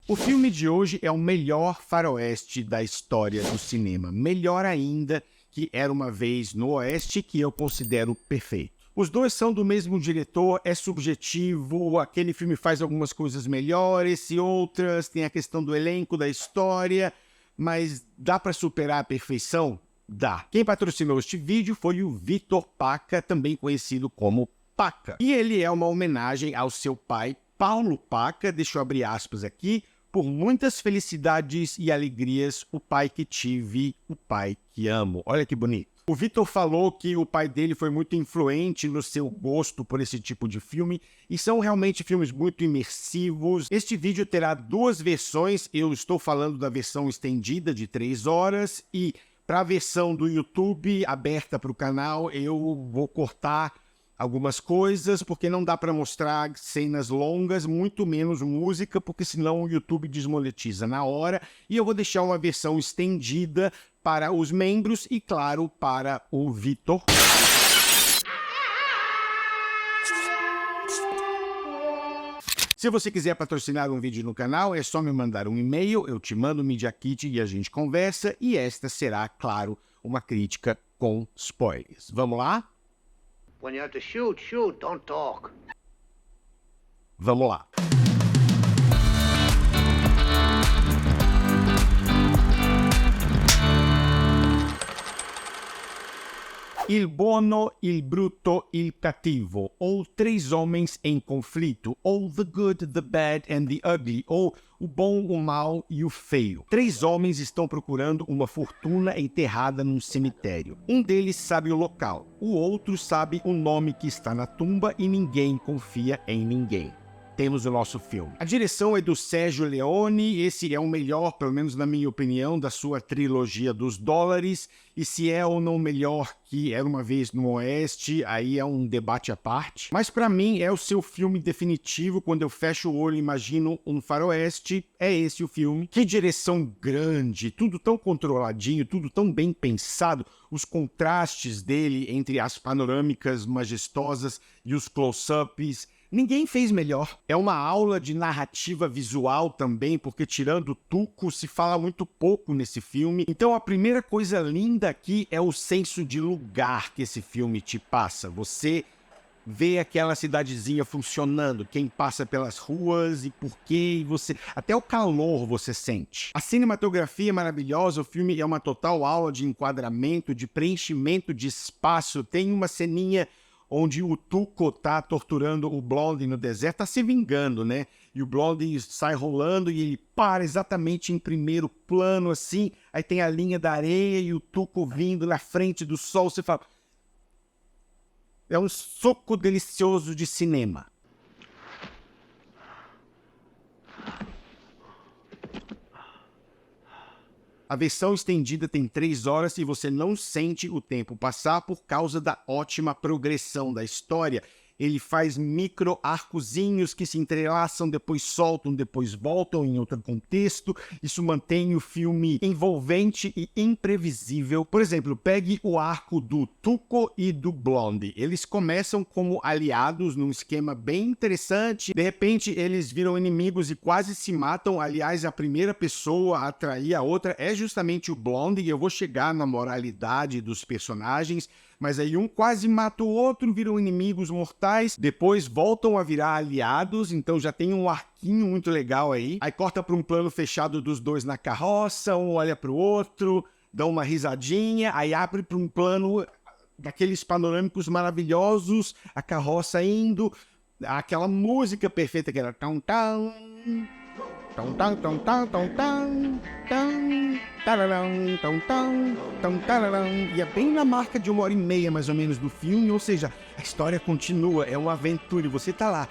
O filme de hoje é o melhor faroeste da história do cinema. Melhor ainda que Era Uma Vez no Oeste, que eu considero perfeito. Os dois são do mesmo diretor, é subjetivo, aquele filme faz algumas coisas melhores e outras, tem a questão do elenco, da história, mas dá para superar a perfeição? Dá. Quem patrocinou este vídeo foi o Vitor Paca, também conhecido como Paca. E ele é uma homenagem ao seu pai, Paulo Paca, deixa eu abrir aspas aqui, por muitas felicidades e alegrias, o pai que tive, o pai que amo. Olha que bonito. O Vitor falou que o pai dele foi muito influente no seu gosto por esse tipo de filme, e são realmente filmes muito imersivos. Este vídeo terá duas versões, eu estou falando da versão estendida de 3 horas, e para a versão do YouTube aberta para o canal, eu vou cortar algumas coisas, porque não dá para mostrar cenas longas, muito menos música, porque senão o YouTube desmonetiza na hora, e eu vou deixar uma versão estendida para os membros e, claro, para o Vitor. Se você quiser patrocinar um vídeo no canal, é só me mandar um e-mail, eu te mando o Media Kit e a gente conversa, e esta será, claro, uma crítica com spoilers. Vamos lá? When you have to shoot, shoot, don't talk. Vamos lá. Il buono, il brutto, il cattivo, ou Três Homens em Conflito, ou The Good, the Bad and the Ugly, ou O Bom, o Mal e o Feio. 3 homens estão procurando uma fortuna enterrada num cemitério. Um deles sabe o local, o outro sabe o nome que está na tumba e ninguém confia em ninguém. Temos o nosso filme. A direção é do Sergio Leone, esse é o melhor, pelo menos na minha opinião, da sua trilogia dos dólares, e se é ou não melhor que Era Uma Vez no Oeste, aí é um debate à parte. Mas para mim é o seu filme definitivo, quando eu fecho o olho e imagino um faroeste, é esse o filme. Que direção grande, tudo tão controladinho, tudo tão bem pensado, os contrastes dele entre as panorâmicas majestosas e os close-ups. Ninguém fez melhor. É uma aula de narrativa visual também, porque tirando o Tuco, se fala muito pouco nesse filme. Então a primeira coisa linda aqui é o senso de lugar que esse filme te passa. Você vê aquela cidadezinha funcionando, quem passa pelas ruas e por quê, você até o calor você sente. A cinematografia é maravilhosa, o filme é uma total aula de enquadramento, de preenchimento de espaço. Tem uma ceninha onde o Tuco tá torturando o Blondie no deserto, tá se vingando, né? E o Blondie sai rolando e ele para exatamente em primeiro plano, assim, aí tem a linha da areia e o Tuco vindo na frente do sol, você fala... É um suco delicioso de cinema. A versão estendida tem 3 horas e você não sente o tempo passar por causa da ótima progressão da história. Ele faz micro arcozinhos que se entrelaçam, depois soltam, depois voltam em outro contexto. Isso mantém o filme envolvente e imprevisível. Por exemplo, pegue o arco do Tuco e do Blondie. Eles começam como aliados num esquema bem interessante. De repente, eles viram inimigos e quase se matam. Aliás, a primeira pessoa a trair a outra é justamente o Blondie. Eu vou chegar na moralidade dos personagens, mas aí um quase mata o outro, viram inimigos mortais, depois voltam a virar aliados, então já tem um arquinho muito legal aí. Aí corta para um plano fechado dos dois na carroça, um olha para o outro, dá uma risadinha, aí abre para um plano daqueles panorâmicos maravilhosos, a carroça indo, aquela música perfeita que era tão tão tão tão tão tão tão tão tão tararão, tão tão tão tararão, e é bem na marca de 1h30 mais ou menos do filme, ou seja, a história continua, é uma aventura e você tá lá,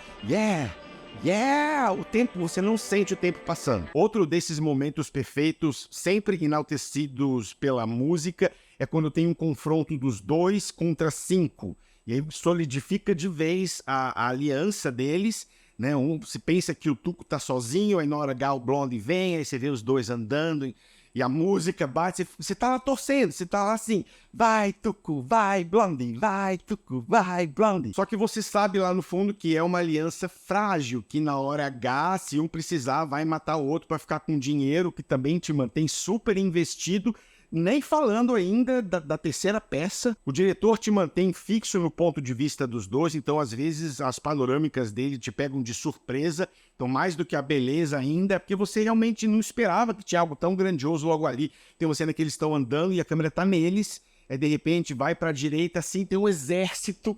o tempo, você não sente o tempo passando. Outro desses momentos perfeitos, sempre enaltecidos pela música, é quando tem um confronto dos 2 contra 5, e aí solidifica de vez a aliança deles, né? Se pensa que o Tuco tá sozinho, aí na hora H o Blondie vem, aí você vê os dois andando E a música bate, você tá lá torcendo, você tá lá assim, vai Tuco, vai Blondie, vai Tuco, vai Blondie. Só que você sabe lá no fundo que é uma aliança frágil, que na hora H, se um precisar, vai matar o outro para ficar com dinheiro, que também te mantém super investido. Nem falando ainda da terceira peça, o diretor te mantém fixo no ponto de vista dos dois, então às vezes as panorâmicas dele te pegam de surpresa, então mais do que a beleza ainda, é porque você realmente não esperava que tinha algo tão grandioso logo ali. Tem uma cena que eles estão andando e a câmera tá neles, aí de repente vai pra direita assim, tem um exército.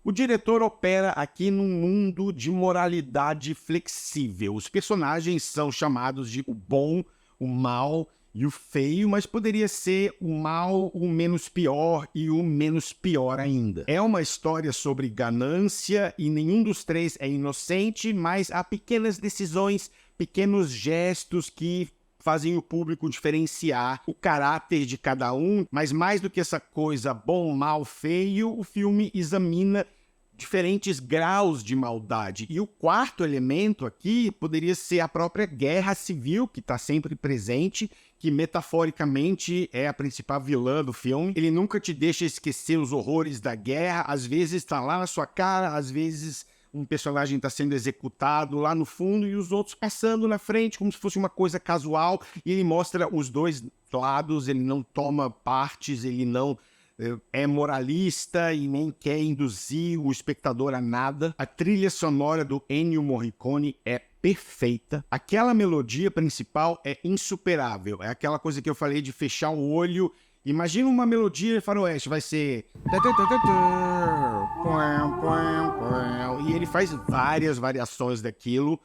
O diretor opera aqui num mundo de moralidade flexível. Os personagens são chamados de o bom, o mal e o feio, mas poderia ser o mal, o menos pior e o menos pior ainda. É uma história sobre ganância e nenhum dos três é inocente, mas há pequenas decisões, pequenos gestos que fazem o público diferenciar o caráter de cada um, mas mais do que essa coisa bom, mal, feio, o filme examina diferentes graus de maldade. E o quarto elemento aqui poderia ser a própria guerra civil, que está sempre presente, que metaforicamente é a principal vilã do filme. Ele nunca te deixa esquecer os horrores da guerra, às vezes está lá na sua cara, às vezes um personagem está sendo executado lá no fundo e os outros passando na frente como se fosse uma coisa casual, e ele mostra os dois lados, ele não toma partes, ele não é moralista e nem quer induzir o espectador a nada. A trilha sonora do Ennio Morricone é perfeita. Aquela melodia principal é insuperável. É aquela coisa que eu falei de fechar o olho. Imagina uma melodia de faroeste, vai ser... E ele faz várias variações daquilo,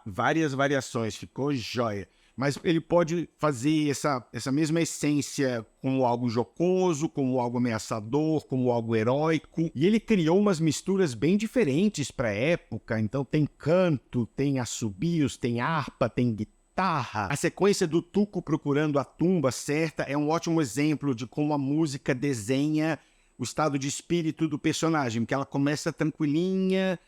várias variações, ficou jóia. Mas ele pode fazer essa mesma essência como algo jocoso, como algo ameaçador, como algo heróico. E ele criou umas misturas bem diferentes para a época. Então tem canto, tem assobios, tem harpa, tem guitarra. A sequência do Tuco procurando a tumba certa é um ótimo exemplo de como a música desenha o estado de espírito do personagem, porque ela começa tranquilinha,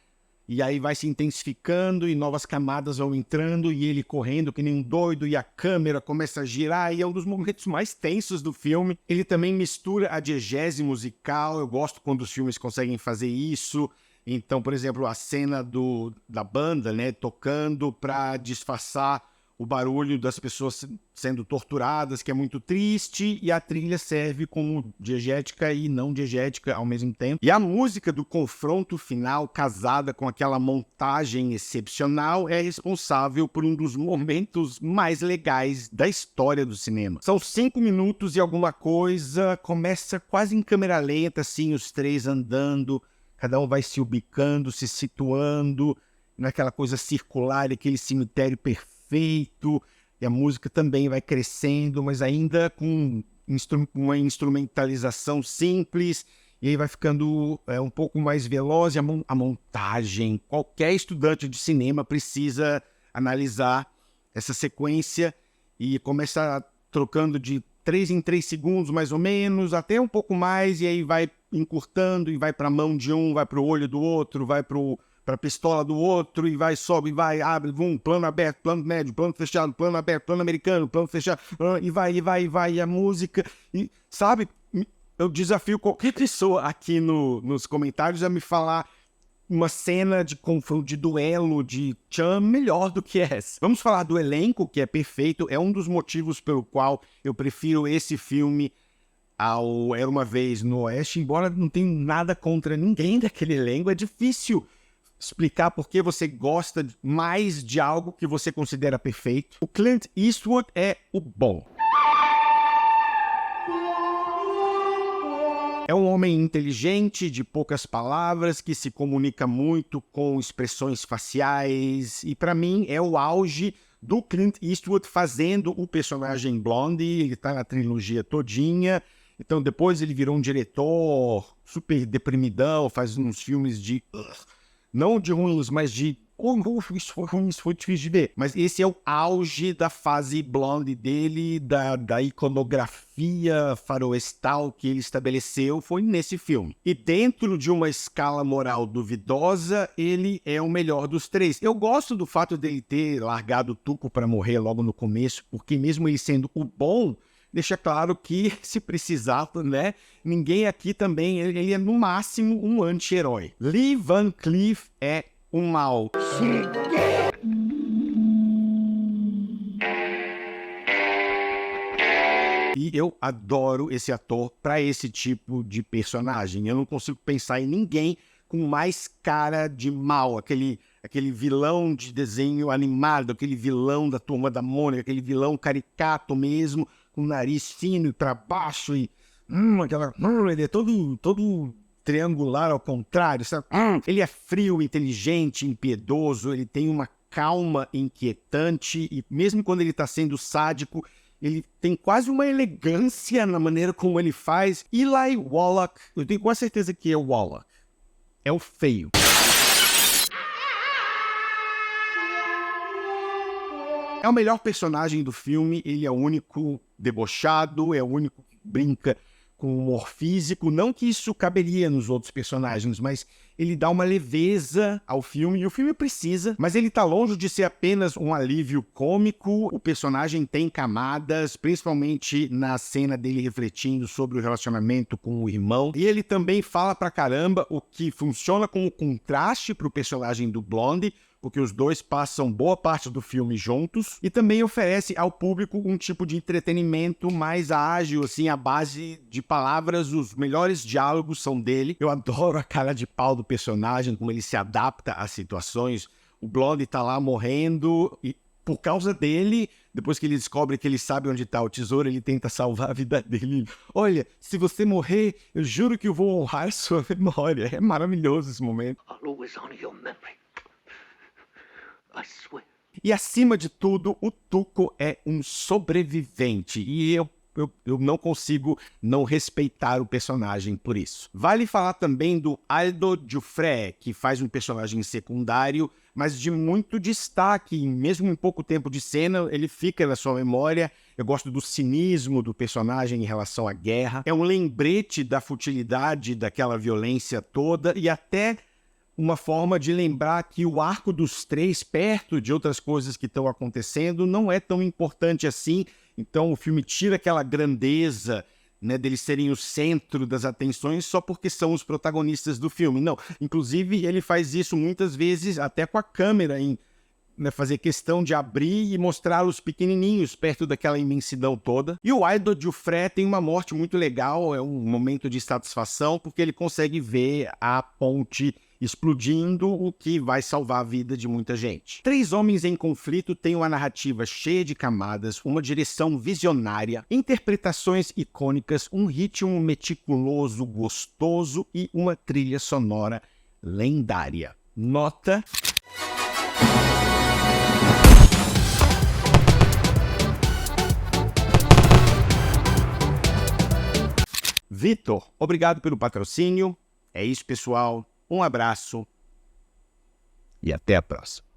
e aí vai se intensificando e novas camadas vão entrando e ele correndo que nem um doido e a câmera começa a girar e é um dos momentos mais tensos do filme. Ele também mistura a diegese musical, eu gosto quando os filmes conseguem fazer isso. Então, por exemplo, a cena da banda, né, tocando para disfarçar o barulho das pessoas sendo torturadas, que é muito triste, e a trilha serve como diegética e não diegética ao mesmo tempo. E a música do confronto final, casada com aquela montagem excepcional, é responsável por um dos momentos mais legais da história do cinema. São 5 minutos e alguma coisa, começa quase em câmera lenta, assim, os três andando, cada um vai se ubicando, se situando, naquela coisa circular, aquele cemitério perfeito, e a música também vai crescendo, mas ainda com uma instrumentalização simples, e aí vai ficando um pouco mais veloz. E a montagem, qualquer estudante de cinema precisa analisar essa sequência, e começa trocando de 3 em 3 segundos, mais ou menos, até um pouco mais, e aí vai encurtando, e vai para a mão de um, vai para o olho do outro, vai para a pistola do outro, e vai, sobe, vai, abre, plano aberto, plano médio, plano fechado, plano aberto, plano americano, plano fechado, e vai, e a música, e sabe, eu desafio qualquer pessoa aqui nos comentários a me falar uma cena de confronto, de duelo, de tchan melhor do que essa. Vamos falar do elenco, que é perfeito, é um dos motivos pelo qual eu prefiro esse filme ao Era Uma Vez no Oeste, embora não tenha nada contra ninguém daquele elenco, é difícil explicar por que você gosta mais de algo que você considera perfeito. O Clint Eastwood é o bom. É um homem inteligente, de poucas palavras, que se comunica muito com expressões faciais, e para mim é o auge do Clint Eastwood fazendo o personagem Blondie. Ele tá na trilogia todinha, então depois ele virou um diretor super deprimidão, faz uns filmes de... não de ruins, mas de isso foi difícil de ver. Mas esse é o auge da fase blonde dele, da iconografia faroestal que ele estabeleceu, foi nesse filme. E dentro de uma escala moral duvidosa, ele é o melhor dos três. Eu gosto do fato dele ter largado o Tuco para morrer logo no começo, porque mesmo ele sendo o bom, deixa claro que, se precisar, né, ninguém aqui também, ele é no máximo um anti-herói. Lee Van Cleef é o mal. E eu adoro esse ator para esse tipo de personagem. Eu não consigo pensar em ninguém com mais cara de mal, aquele vilão de desenho animado, aquele vilão da Turma da Mônica, aquele vilão caricato mesmo, com o nariz fino para baixo e ele é todo triangular ao contrário, sabe? Ele é frio, inteligente, impiedoso, ele tem uma calma inquietante e mesmo quando ele está sendo sádico, ele tem quase uma elegância na maneira como ele faz. Eli Wallach, eu tenho quase certeza que é o Wallach, é o feio. É o melhor personagem do filme, ele é o único debochado, é o único que brinca com humor físico. Não que isso caberia nos outros personagens, mas ele dá uma leveza ao filme, e o filme precisa, mas ele tá longe de ser apenas um alívio cômico. O personagem tem camadas, principalmente na cena dele refletindo sobre o relacionamento com o irmão, e ele também fala pra caramba, o que funciona como contraste pro personagem do Blonde, porque os dois passam boa parte do filme juntos, e também oferece ao público um tipo de entretenimento mais ágil, assim, à base de palavras. Os melhores diálogos são dele. Eu adoro a cara de pau do personagem, como ele se adapta às situações. O Blonde tá lá morrendo, e por causa dele, depois que ele descobre que ele sabe onde tá o tesouro, ele tenta salvar a vida dele. Olha, se você morrer, eu juro que eu vou honrar sua memória. É maravilhoso esse momento. I'll always honor your memory. I swear. E acima de tudo, o Tuco é um sobrevivente. E eu não consigo não respeitar o personagem por isso. Vale falar também do Aldo Giuffre, que faz um personagem secundário, mas de muito destaque. Mesmo em pouco tempo de cena, ele fica na sua memória. Eu gosto do cinismo do personagem em relação à guerra. É um lembrete da futilidade daquela violência toda e até uma forma de lembrar que o arco dos três, perto de outras coisas que estão acontecendo, não é tão importante assim. Então o filme tira aquela grandeza, né, deles serem o centro das atenções só porque são os protagonistas do filme. Não, inclusive ele faz isso muitas vezes até com a câmera, né, fazer questão de abrir e mostrar os pequenininhos perto daquela imensidão toda. E o Aldo Giuffre tem uma morte muito legal, é um momento de satisfação, porque ele consegue ver a ponte explodindo, o que vai salvar a vida de muita gente. Três Homens em Conflito tem uma narrativa cheia de camadas, uma direção visionária, interpretações icônicas, um ritmo meticuloso, gostoso e uma trilha sonora lendária. Nota... Vitor, obrigado pelo patrocínio. É isso, pessoal. Um abraço e até a próxima.